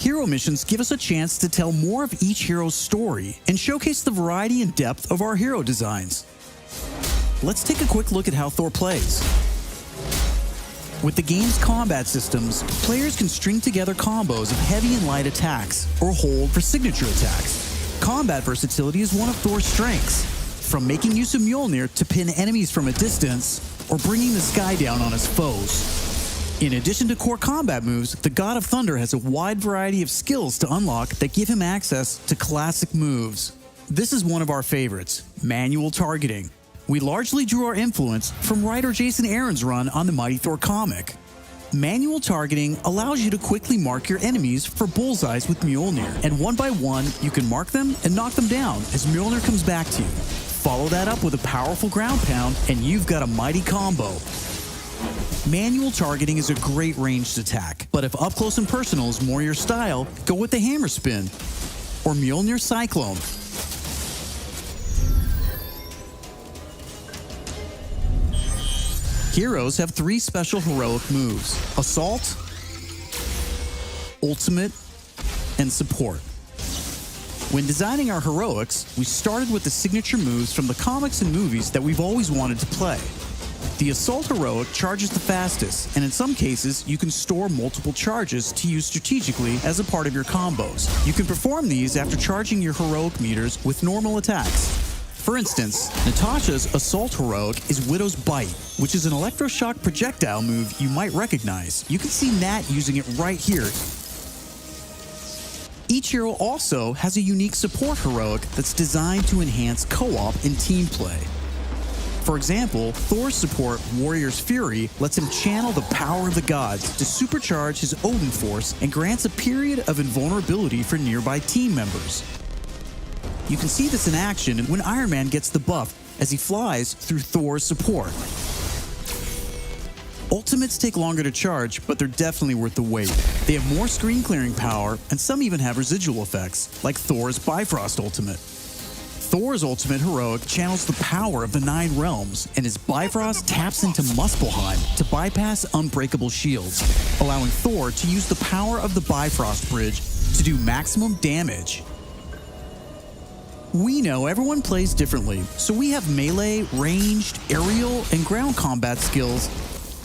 hero missions give us a chance to tell more of each hero's story and showcase the variety and depth of our hero designs. Let's take a quick look at how Thor plays. With the game's combat systems, players can string together combos of heavy and light attacks, or hold for signature attacks. Combat versatility is one of Thor's strengths, from making use of Mjolnir to pin enemies from a distance, or bringing the sky down on his foes. In addition to core combat moves, the God of Thunder has a wide variety of skills to unlock that give him access to classic moves. This is one of our favorites, manual targeting. We largely drew our influence from writer Jason Aaron's run on the Mighty Thor comic. Manual targeting allows you to quickly mark your enemies for bullseyes with Mjolnir, and one by one, you can mark them and knock them down as Mjolnir comes back to you. Follow that up with a powerful ground pound, and you've got a mighty combo. Manual targeting is a great ranged attack, but if up close and personal is more your style, go with the hammer spin or Mjolnir Cyclone. Heroes have 3 special heroic moves: Assault, Ultimate, and Support. When designing our heroics, we started with the signature moves from the comics and movies that we've always wanted to play. The Assault heroic charges the fastest, and in some cases, you can store multiple charges to use strategically as a part of your combos. You can perform these after charging your heroic meters with normal attacks. For instance, Natasha's Assault heroic is Widow's Bite, which is an electroshock projectile move you might recognize. You can see Nat using it right here. Each hero also has a unique support heroic that's designed to enhance co-op and team play. For example, Thor's support, Warrior's Fury, lets him channel the power of the gods to supercharge his Odin force and grants a period of invulnerability for nearby team members. You can see this in action when Iron Man gets the buff as he flies through Thor's support. Ultimates take longer to charge, but they're definitely worth the wait. They have more screen clearing power, and some even have residual effects, like Thor's Bifrost Ultimate. Thor's Ultimate heroic channels the power of the 9 realms, and his Bifrost taps into Muspelheim to bypass unbreakable shields, allowing Thor to use the power of the Bifrost Bridge to do maximum damage. We know everyone plays differently, so we have melee, ranged, aerial, and ground combat skills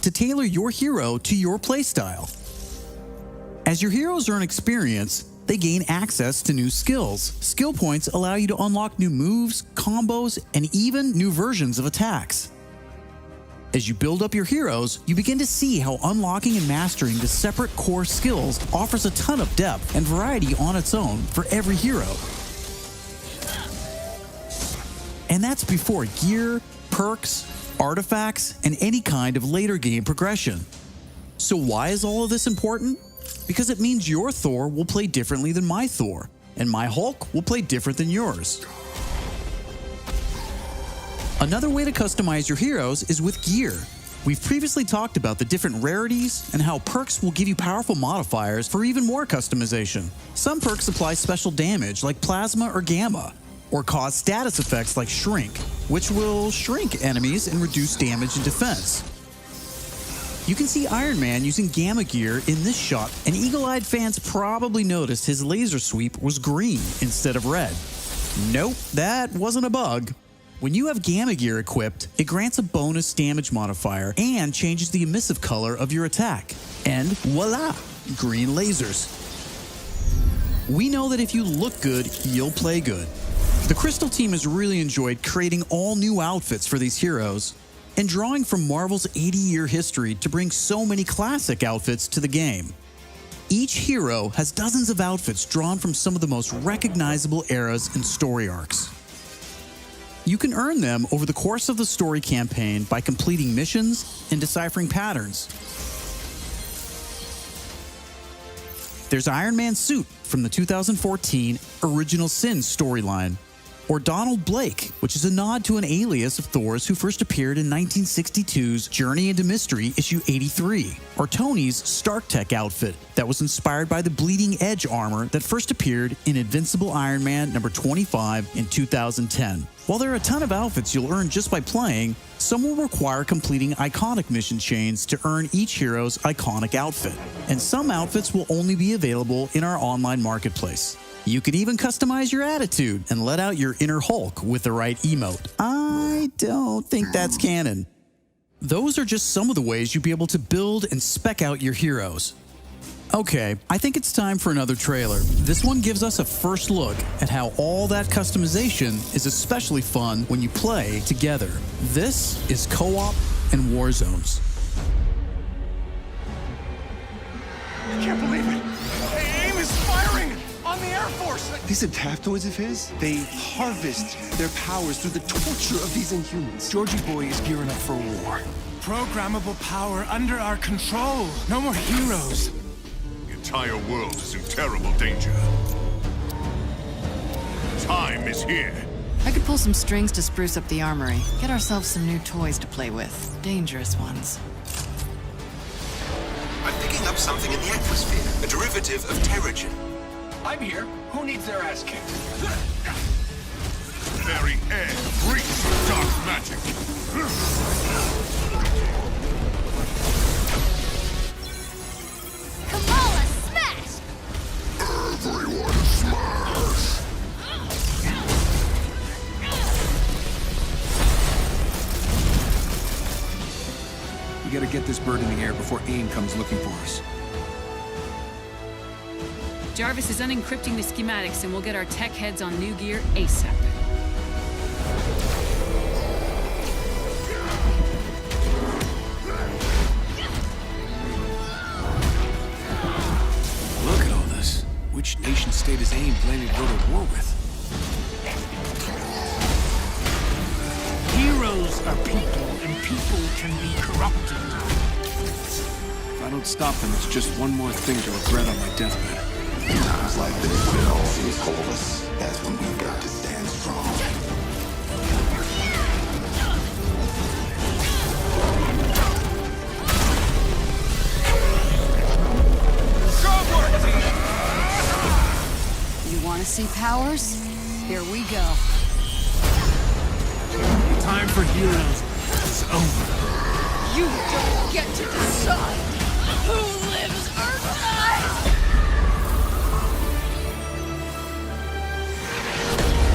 to tailor your hero to your playstyle. As your heroes earn experience, they gain access to new skills. Skill points allow you to unlock new moves, combos, and even new versions of attacks. As you build up your heroes, you begin to see how unlocking and mastering the separate core skills offers a ton of depth and variety on its own for every hero. And that's before gear, perks, artifacts, and any kind of later game progression. So why is all of this important? Because it means your Thor will play differently than my Thor, and my Hulk will play different than yours. Another way to customize your heroes is with gear. We've previously talked about the different rarities and how perks will give you powerful modifiers for even more customization. Some perks apply special damage like plasma or gamma, or cause status effects like Shrink, which will shrink enemies and reduce damage and defense. You can see Iron Man using gamma gear in this shot, and eagle-eyed fans probably noticed his laser sweep was green instead of red. Nope, that wasn't a bug. When you have gamma gear equipped, it grants a bonus damage modifier and changes the emissive color of your attack. And voila, green lasers. We know that if you look good, you'll play good. The Crystal team has really enjoyed creating all new outfits for these heroes and drawing from Marvel's 80-year history to bring so many classic outfits to the game. Each hero has dozens of outfits drawn from some of the most recognizable eras and story arcs. You can earn them over the course of the story campaign by completing missions and deciphering patterns. There's Iron Man's suit from the 2014 Original Sin storyline. or Donald Blake, which is a nod to an alias of Thor's who first appeared in 1962's Journey into Mystery issue 83, or Tony's Stark Tech outfit that was inspired by the Bleeding Edge armor that first appeared in Invincible Iron Man number 25 in 2010. While there are a ton of outfits you'll earn just by playing, some will require completing iconic mission chains to earn each hero's iconic outfit, and some outfits will only be available in our online marketplace. You can even customize your attitude and let out your inner Hulk with the right emote. I don't think that's canon. Those are just some of the ways you'll be able to build and spec out your heroes. Okay, I think it's time for another trailer. This one gives us a first look at how all that customization is especially fun when you play together. This is Co-op and Warzones. I can't believe it! AIM is firing on the Air Force! These adaptoids of his, they harvest their powers through the torture of these Inhumans. Georgie boy is gearing up for war. Programmable power under our control. No more heroes. The entire world is in terrible danger. Time is here. I could pull some strings to spruce up the armory. Get ourselves some new toys to play with. Dangerous ones. I'm picking up something in the atmosphere, a derivative of Terrigen. I'm here. Who needs their ass kicked? Very air breathes with dark magic. Kamala, smash! Everyone smash! We gotta get this bird in the air before AIM comes looking for us. Jarvis is unencrypting the schematics and we'll get our tech heads on new gear ASAP. Look at all this. Which nation state is AIM planning to go to war with? Heroes are people, and people can be corrupted. If I don't stop them, it's just one more thing to regret on my deathbed. Times like this, when it all seems hopeless, that's when we've got to stand strong. You want to see powers? Here we go. Time for heroes is over. You don't get to decide who lives or dies!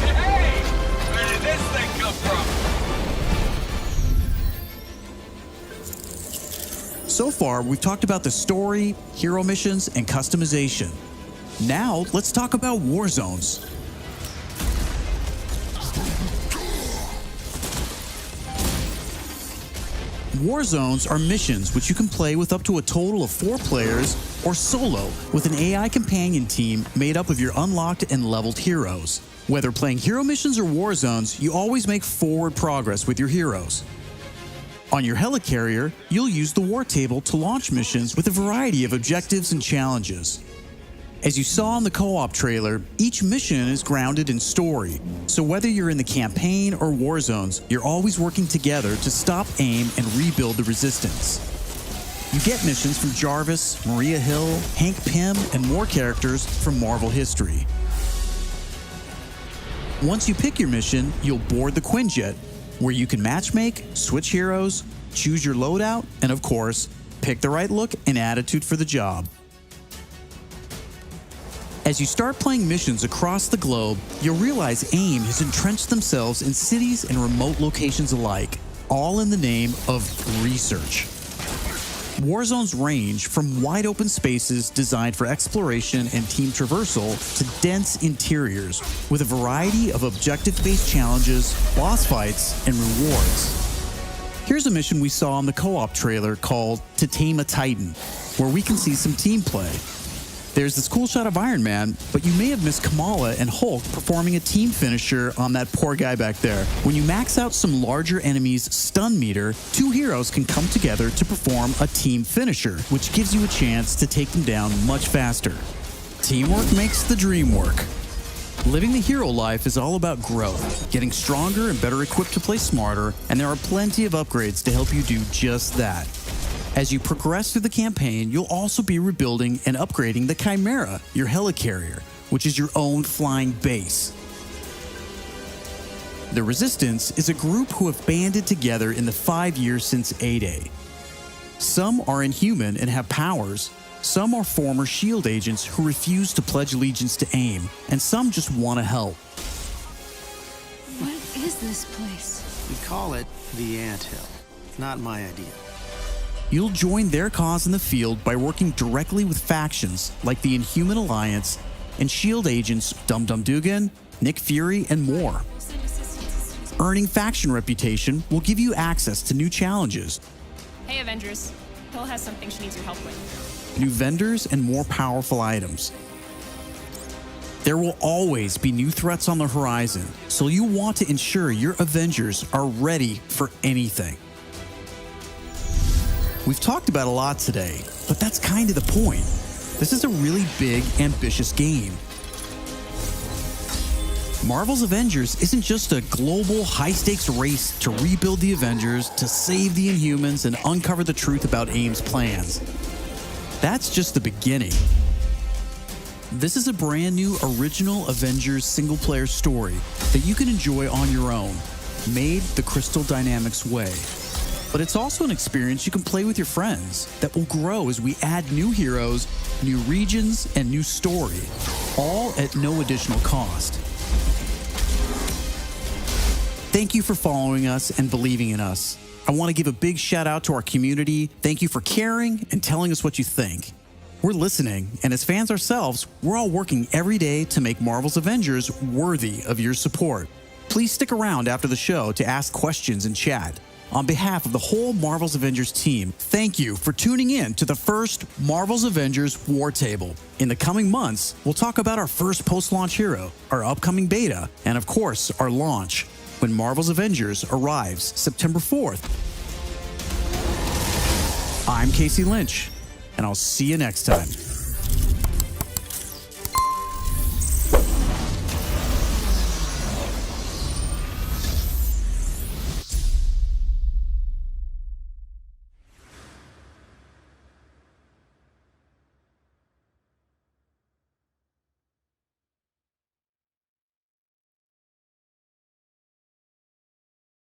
Hey! Where did this thing come from? So far, we've talked about the story, hero missions, and customization. Now, let's talk about Warzones. Warzones are missions which you can play with up to a total of 4 players or solo with an AI companion team made up of your unlocked and leveled heroes. Whether playing hero missions or Warzones, you always make forward progress with your heroes. On your helicarrier, you'll use the war table to launch missions with a variety of objectives and challenges. As you saw in the co-op trailer, each mission is grounded in story, so whether you're in the campaign or war zones, you're always working together to stop AIM and rebuild the resistance. You get missions from Jarvis, Maria Hill, Hank Pym, and more characters from Marvel history. Once you pick your mission, you'll board the Quinjet, where you can matchmake, switch heroes, choose your loadout, and of course, pick the right look and attitude for the job. As you start playing missions across the globe, you'll realize AIM has entrenched themselves in cities and remote locations alike, all in the name of research. Warzones range from wide-open spaces designed for exploration and team traversal to dense interiors with a variety of objective-based challenges, boss fights, and rewards. Here's a mission we saw in the co-op trailer called To Tame a Titan, where we can see some team play. There's this cool shot of Iron Man, but you may have missed Kamala and Hulk performing a team finisher on that poor guy back there. When you max out some larger enemies' stun meter, 2 heroes can come together to perform a team finisher, which gives you a chance to take them down much faster. Teamwork makes the dream work. Living the hero life is all about growth, getting stronger and better equipped to play smarter, and there are plenty of upgrades to help you do just that. As you progress through the campaign, you'll also be rebuilding and upgrading the Chimera, your helicarrier, which is your own flying base. The Resistance is a group who have banded together in the 5 years since A-Day. Some are inhuman and have powers, some are former SHIELD agents who refuse to pledge allegiance to AIM, and some just want to help. What is this place? We call it the Anthill. Not my idea. You'll join their cause in the field by working directly with factions like the Inhuman Alliance and SHIELD agents Dum Dum Dugan, Nick Fury, and more. Earning faction reputation will give you access to new challenges, Hey, Avengers. Hill has something she needs your help with. new vendors, and more powerful items. There will always be new threats on the horizon, so you want to ensure your Avengers are ready for anything. We've talked about a lot today, but that's kind of the point. This is a really big, ambitious game. Marvel's Avengers isn't just a global, high-stakes race to rebuild the Avengers, to save the Inhumans, and uncover the truth about AIM's plans. That's just the beginning. This is a brand new original Avengers single-player story that you can enjoy on your own, made the Crystal Dynamics way. But it's also an experience you can play with your friends that will grow as we add new heroes, new regions, and new story, all at no additional cost. Thank you for following us and believing in us. I want to give a big shout out to our community. Thank you for caring and telling us what you think. We're listening, and as fans ourselves, we're all working every day to make Marvel's Avengers worthy of your support. Please stick around after the show to ask questions and chat. On behalf of the whole Marvel's Avengers team, thank you for tuning in to the first Marvel's Avengers War Table. In the coming months, we'll talk about our first post-launch hero, our upcoming beta, and of course, our launch, when Marvel's Avengers arrives September 4th. I'm Casey Lynch, and I'll see you next time.